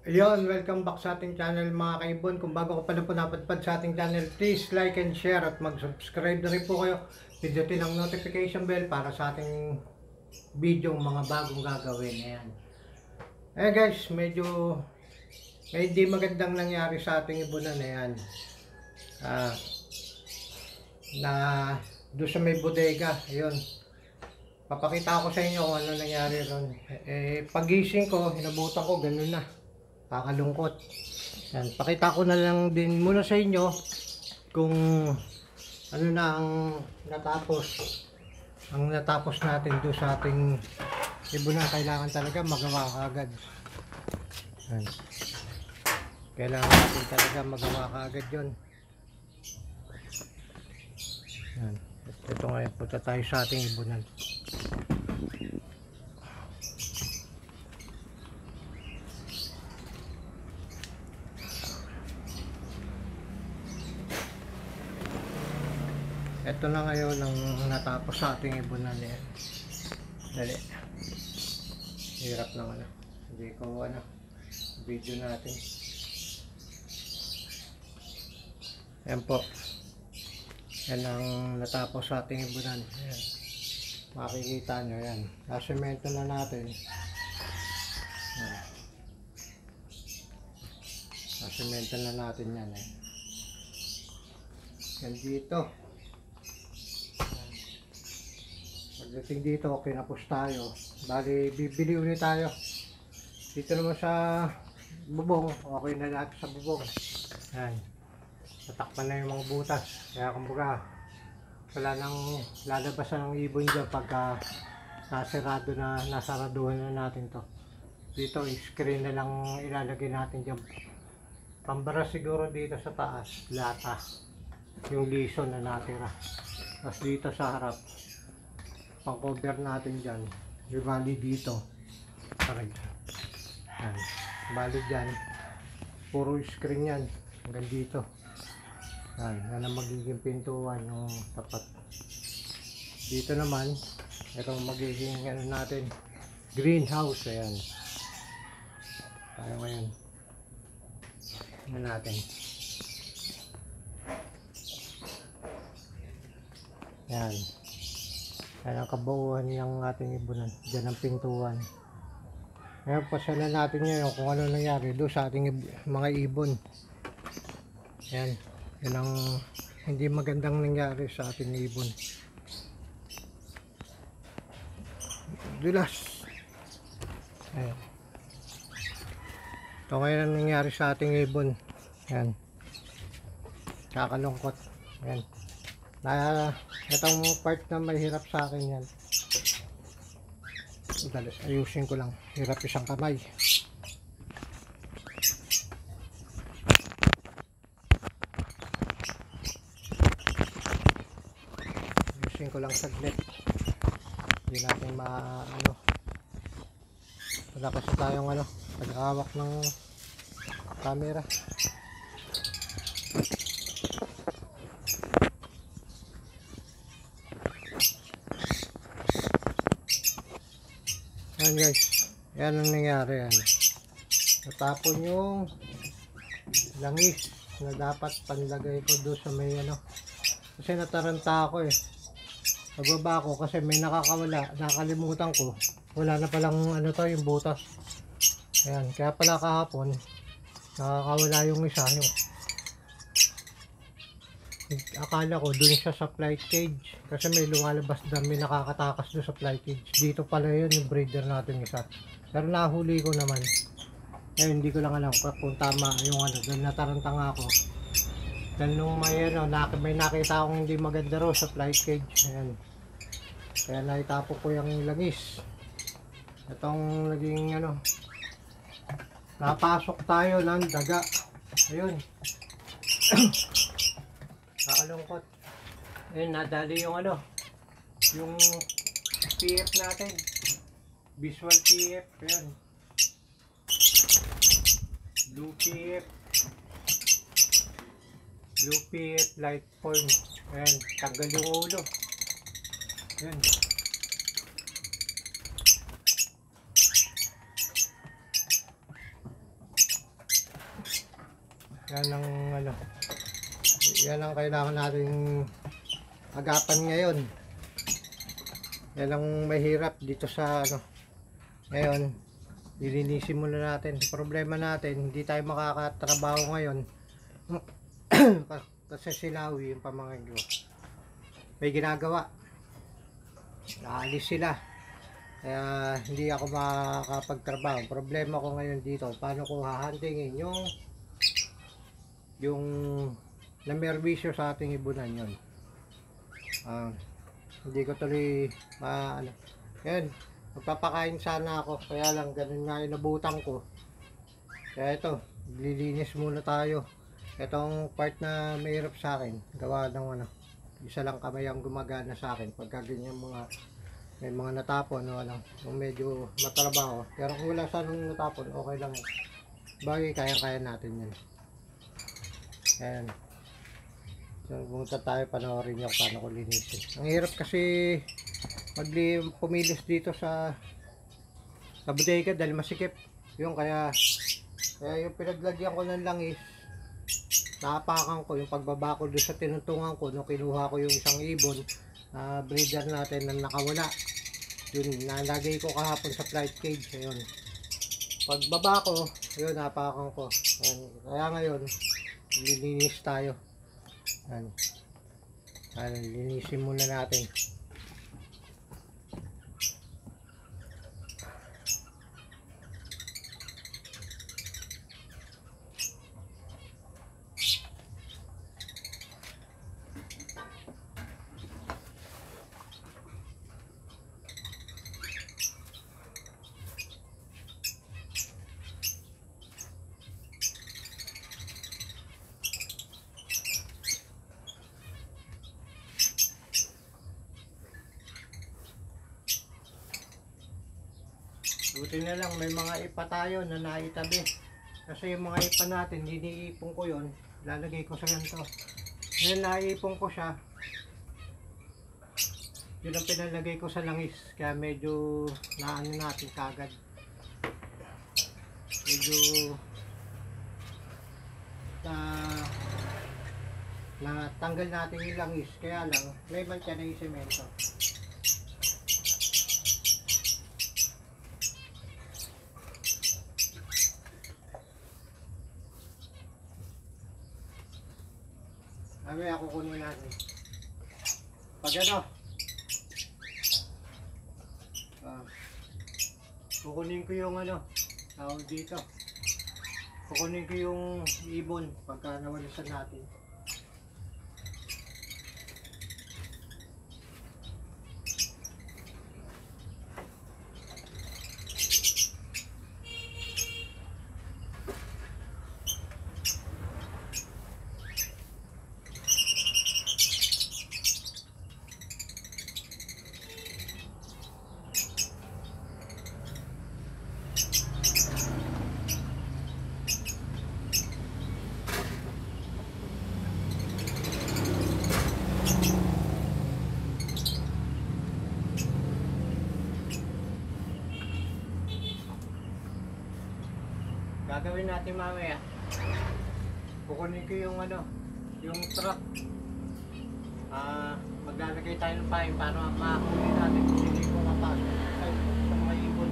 Ayun, welcome back sa ating channel mga kaibon. Kung bago ko pa na po napadpad sa ating channel, please like and share at mag-subscribe na rin po kayo. Pindutin ang notification bell para sa ating video mga bagong gagawin. Ayan. Guys, medyo may hindi magandang nangyari sa ating ibunan. Ayan. Na doon sa may bodega. Ayun. Papakita ko sa inyo kung ano nangyari ron. Pagising ko, hinabutan ko, ganun na. Kakalungkot. Yan, pakita ko na lang din muna sa inyo kung ano na ang natapos. Ang natapos natin doon sa ating ibunan, kailangan talaga magawa kaagad. Yan. Kailangan natin talaga magawa kaagad yun. Yan. Ito ngayon, punta tayo sa ating ibunan. Ito na ngayon ang natapos sa ating ibunan yan. Dali. Hirap naman. Hindi ko video natin. Yan po. Yan ang natapos sa ating ibunan. Yan. Makikita nyo yan. Nasemento na natin. Yan. Nasemento na natin yan. Yan dito. Pagdating dito, kinapos tayo. Bali, bibili ulit tayo. Dito naman sa bubong, okay na lahat sa bubong. Yan. Tatakpan na yung mga butas. Kaya kumbaga, wala nang lalabasan ng ibon dyan pagka nasarado na, nasaraduhan na natin to. Dito, screen na lang ilalagay natin dyan. Pambara siguro dito sa taas, lata. Yung lison na natira. Tapos dito sa harap, pang-cover natin dyan. Bali dito. Aray. Yan. Bali dyan. Puro screen yan. Hanggang dito. Yan. Yan ang magiging pintuan yung tapat. Dito naman, ito magiging natin, greenhouse. Ayan. Tayo ngayon. Yan natin. Yan. Yan ang kabuuan ng ating ibunan. Diyan ang pintuan. Ngayon pasyalan natin ngayon kung ano nangyari doon sa ating mga ibon. Yan. Yan ang hindi magandang nangyari sa ating ibon. Dulas. Ayan. Ito ngayon ang nangyari sa ating ibon. Yan. Kakalungkot. Yan. Itong part na mahirap sa akin yan. Dali, ayusin ko lang. Hirap isang kamay. Ayusin ko lang saglit. Hindi natin wala kasi tayong pag-awak ng camera. Yan guys, yan ang nangyari yan. Natapon yung langis na dapat panlagay ko doon sa may kasi nataranta ako pagbaba ko kasi may nakakawala, nakalimutan ko, wala na palang yung butas. Ayan, kaya pala kahapon nakakawala yung isa, akala ko dun siya sa flight cage kasi may lumalabas na may nakakatakas doon sa flight cage. Dito pala yun yung breeder natin isa, pero nahuli ko naman. Hindi ko lang alam kung tama yung doon nataranta nga ako. Then nung may nakita akong hindi maganda raw sa flight cage. Ayan. Kaya naitapo ko yung langis. Itong naging napasok tayo ng daga. Ayun. Kakalungkot. Ayun, nadali yung yung PF natin. Visual PF. Ayun. Blue PF. Blue PF light form. Ayan, tanggal yung ulo. Ayan. Yan ang ano, yan ang kailangan nating agapan ngayon. Yan ang mahirap dito sa ano. Ngayon, lilinisin muna natin. Problema natin, hindi tayo makakatrabaho ngayon. Kasi sinawi yung pamangkin ko. May ginagawa. Naalis sila. Kaya hindi ako makakapagtrabaho. Problema ko ngayon dito, paano ko hahantingin yung namerbisyo sa ating ibunan yun. Hindi ko tuloy ano. Yan, magpapakain sana ako. Kaya lang, ganun nga yung nabutang ko. Kaya ito, lilinis muna tayo. Itong part na mahirap sa akin, gawa ng ano, isa lang kamay ang gumagana sa akin. Pagka ganyan may mga natapon o ano, kung medyo matrabaho. Pero kung wala sanang natapon, okay lang. Bagay, kaya-kaya natin yan. Ayan. So, pumunta tayo, panoorin nyo paano ko linisin. Ang hirap kasi pumilis dito sa bodega dahil masikip. Yung kaya yung pinaglagyan ko ng langis, napakan ko yung pagbaba ko doon sa tinuntungan ko nung kinuha ko yung isang ibon na breeder natin na nakawala. Yun, nalagay ko kahapon sa flight cage. Ayun, pagbaba ko, yun, napakan ko. Ayun, kaya ngayon lilinis tayo. Ayun, linisin muna natin. Buti na lang may mga ipa tayo na naitabi. Kasi yung mga ipa natin, diniipon ko yun. Lalagay ko sa ganito. Ngayon naipon ko siya. Yun ang pinalagay ko sa langis. Kaya medyo naano natin kagad. Medyo natanggal natin yung langis. Kaya lang, may mantya na yung semento. Mamaya kukunin natin. Pag ano, kukunin ko yung ano, tawag dito. Kukunin ko yung ibon pagka nawalisan natin. Gagawin natin mamaya. Kukunin ko yung ano, yung truck. Maglalagay tayo ng pain para makahuli natin kung hindi ko mapasok. Ay, sa mga ibon.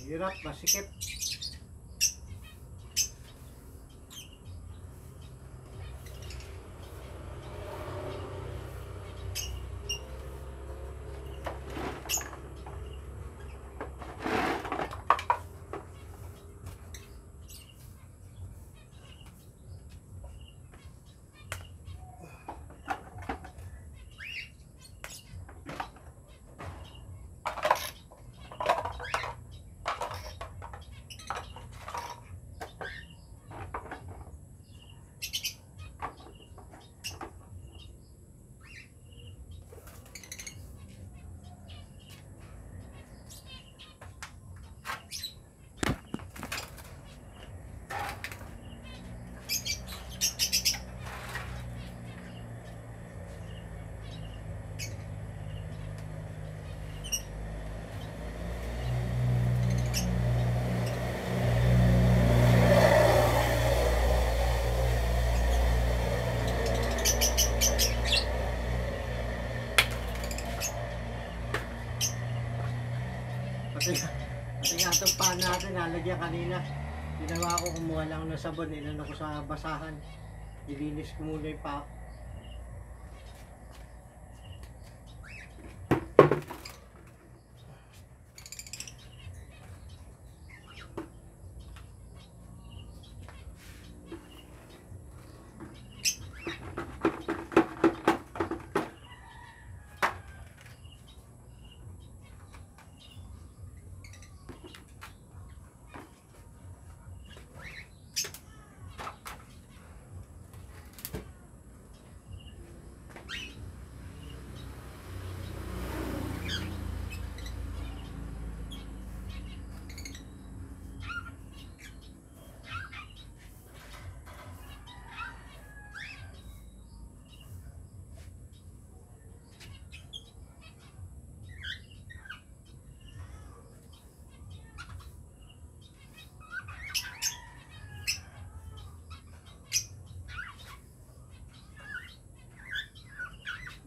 Hirap, masikip. Kasi nga itong pan natin, nalagyan kanina. Ginawa ko, kumuha lang ng sabon, inano ko sa basahan. Ilinis ko muna yung pa.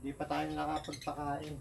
Hindi pa tayo nakapagpakain.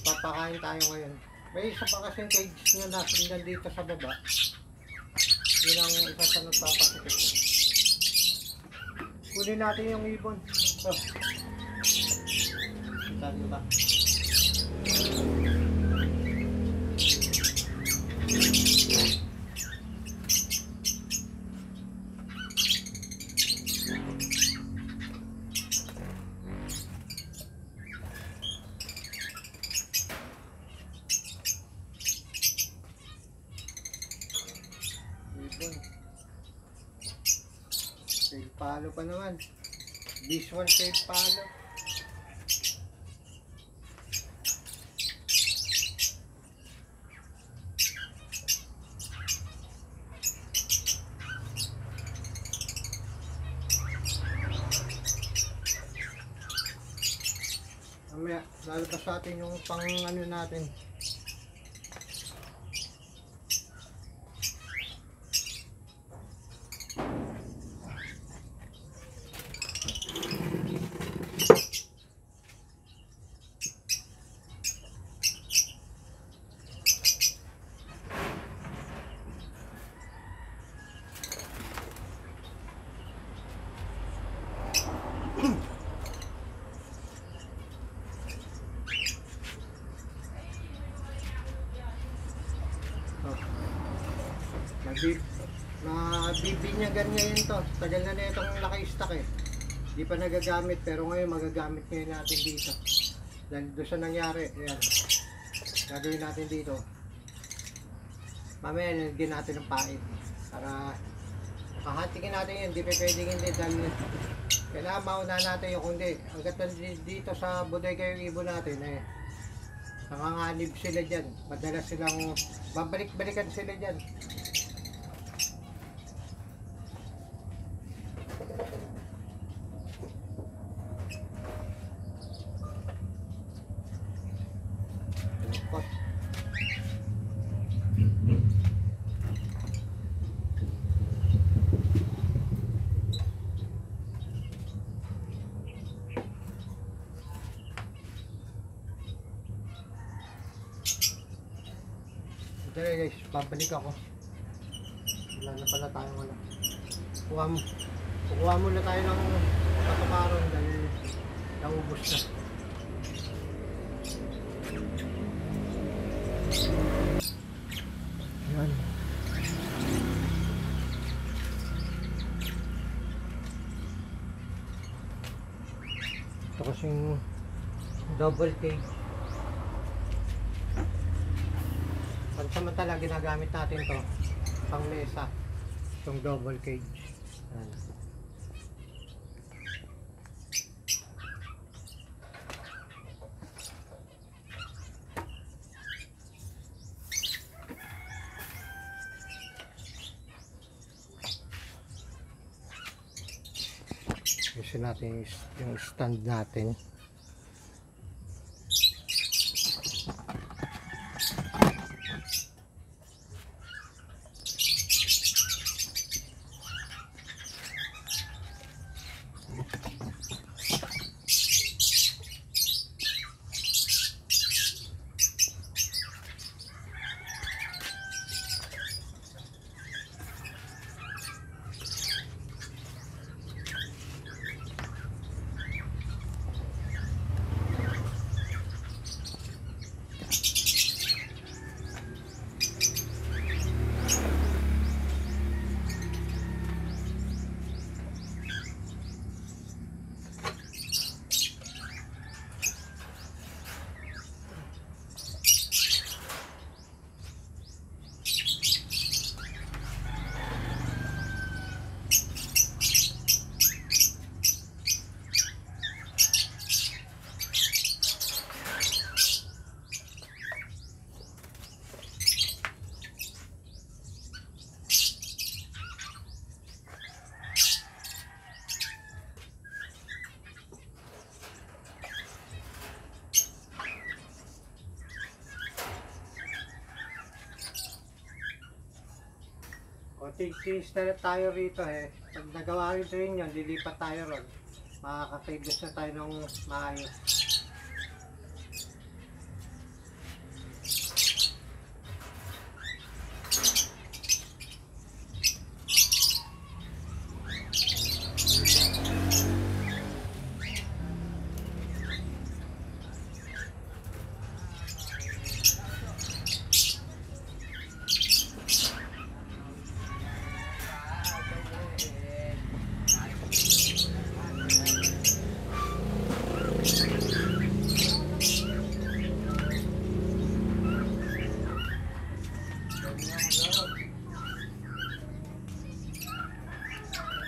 Magpapakain tayo ngayon. May isa pa kasing cage na nasa dito sa baba. Yun ang isa sa nagpapakit. Kunin natin yung ibon. So, saan ba? Save palo pa naman. This one save palo. Mamaya, lalabas sa atin yung pang ano natin. Nabibinyagan niya yun to. Tagal na na itong naka-stack eh. Di pa nagagamit pero ngayon magagamit ngayon natin dito. Dahil doon sa nangyari. Ayan. Gagawin natin dito. Mamaya nilagyan natin ng pain. Para hahatingin natin yun. Di pa pwedeng hindi. Dahil kailangan mauna natin yung kundi. Hanggat dito sa bodega yung ibon natin eh. Nanganganib sila dyan. Madalas silang babalik-balikan sila dyan. Dali guys, babalik ako. Wala na pala tayong ano. Kukuha muna tayo ng patukaron dahil naubos na. Yan. Ito kasing double cage. Pansamantala ginagamit natin to pang mesa, itong double cage. Yan. Gusto natin yung stand natin. O tig-start tayo rito eh. Pag nagawa rin yun, lilipat tayo ron. Makaka-tables na tayo ng maayos.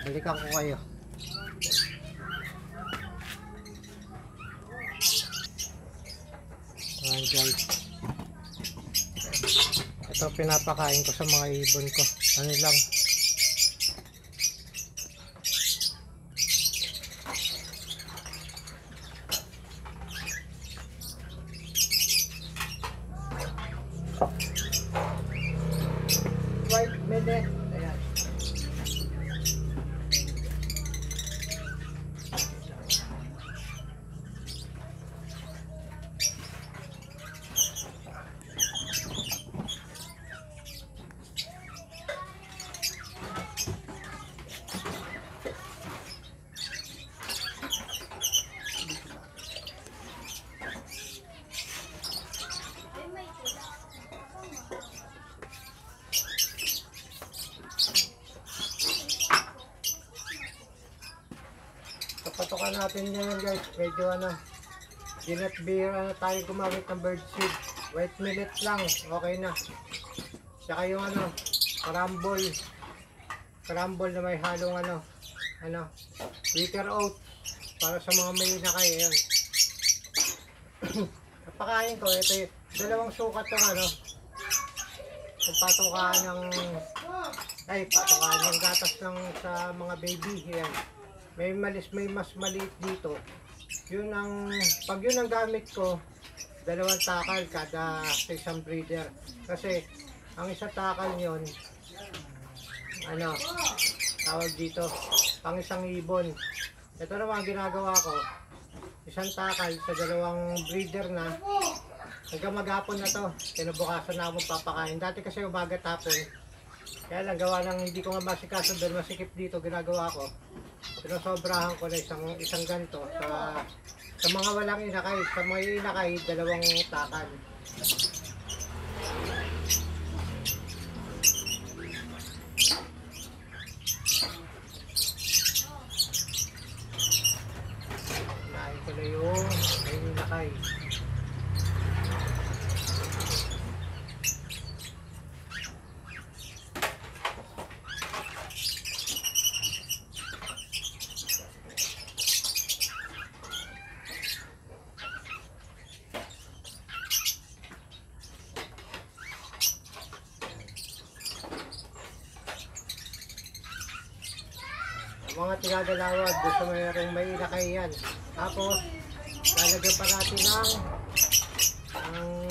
Balikan ko kayo. Ayan guys. Ito pinapakain ko sa mga ibon ko. Ano lang. White minute. Ayan. Patukan natin yan guys, medyo dinat bira na tayo gumamit ng birdseed. White millet lang, okay na. Saka yung karambol na may halong bitter oat para sa mga may nakay. Ayan. Napakain ko, ito yung dalawang sukat ng kung patukaan ng gatas ng sa mga baby. Ayan. May mas maliit dito. Pag yun ang gamit ko, dalawang takal kada sa isang breeder. Kasi ang isang takal yun, tawag dito, pang isang ibon. Ito naman ginagawa ko, isang takal sa dalawang breeder na, hanggang maghapon na to, kinabukasan na akong papakain. Dati kasi umaga tapon, Kaya lang gawa ng hindi ko nga masikaso dahil masikip dito ginagawa ko. Pinosobrahan ko na isang ganito sa mga walang inakay. Sa mga inakay, dalawang takan. Nahin ko na yung may inakay. Mga tinadalawad doon sa mayroong may inakay yan. Tapos lalagyan pa natin ng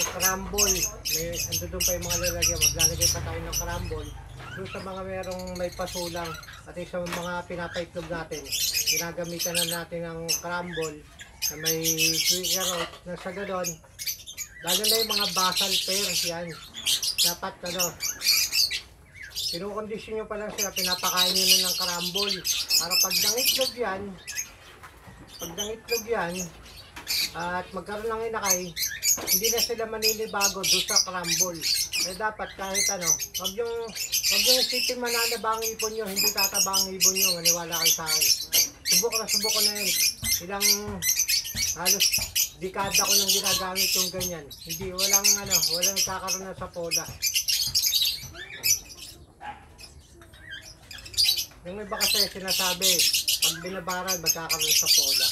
karambol. Ando doon pa yung mga lalagyan. Maglalagay pa tayo ng karambol doon sa mga mayroong may pasulang at sa mga pinapaitlog natin. Ginagamitan na natin ng karambol na may sweet carrot na sa ganon. Lalo na yung mga basal pears yan. Dapat kinukondisyon nyo pa lang sila, pinapakain nyo na ng karambol. Para pag nangitlog yan, at magkaroon ng inakay, hindi na sila maninibago doon sa karambol. Kaya dapat kahit wag yung isipin mananaba ang ipon nyo, hindi tataba ang ipon nyo, maniwala kayo sa akin. Subok na yun. Ilang halos dekada ko nang ginagamit yung ganyan. Hindi, walang nagkakaroon na sa pola. Yung iba kasi sinasabi, pag binabaran, magkakaroon sa pola.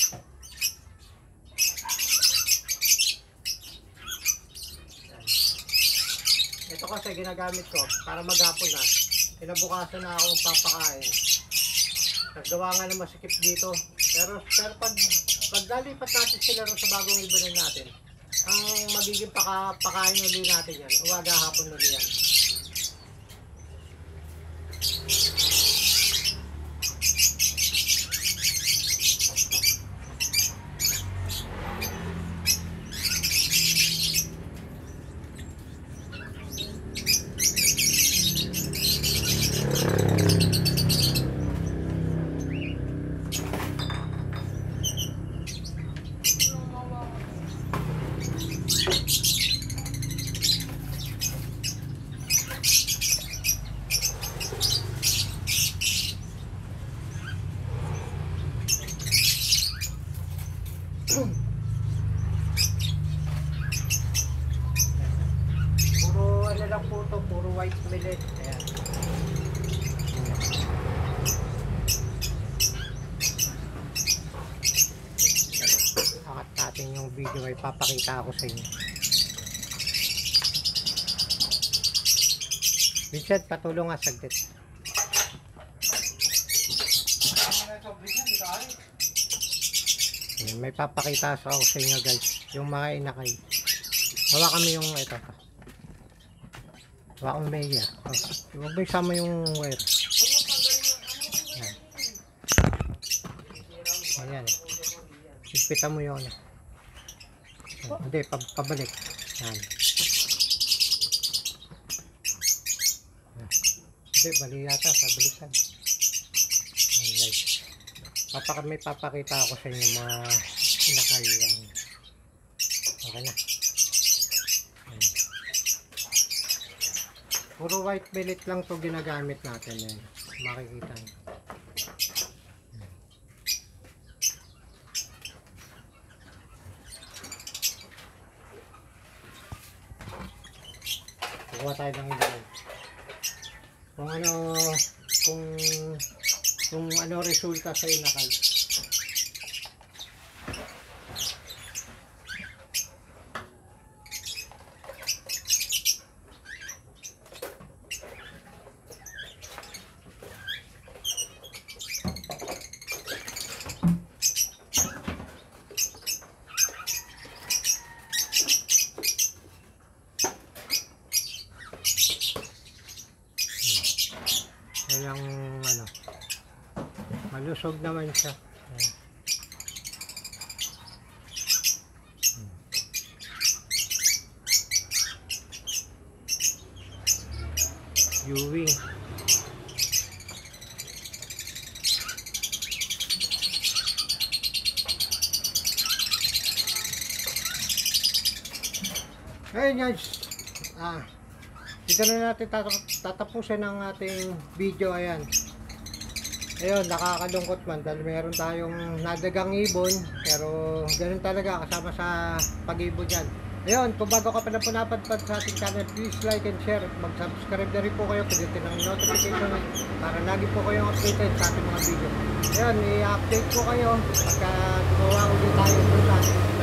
Ito kasi ginagamit ko para maghapon na. Kinabukasan na ako papakain. Nagawa nga na masikip dito. Pero pag lalipat natin sila sa bagong ibanan natin, ang magiging pakain uli natin yan. Uwaga hapon uli yan. Puro white millet. Ayan. Angat natin yung video ay papakita ako sa inyo. Richard, patulong nga saglit. Ayan, may papakita ako sa inyo guys. Yung mga inakay. Hawa kami yung ito. Wakong media. Huwag ba isama yung wire? Ayan. Higpitan mo yun. Hindi, pabalik. Ayan. Hindi, mali yata. Pabalikan. Ayan guys. May papakita ako sa inyo mga inakay yan. Okay na. Puro white millet lang to ginagamit natin yan. Makikita nyo. Kukuha tayo ng iba. Kung ano resulta sa inakay. Kayang malusog naman siya. Ayan. Viewing. Ayun guys, dito na natin tatapusin ang ating video. Ayan, ayun, nakakalungkot man dahil meron tayong nadagang ibon, pero ganun talaga kasama sa pag-ibon yan. Ayun, kung bago ka pa na po napadpad sa ating channel, please like and share. Mag-subscribe na rin po kayo, pindutin ang notification para lagi po kayong updated sa ating mga video. Ayun, i-update po kayo pagka gumawa ulit tayo sa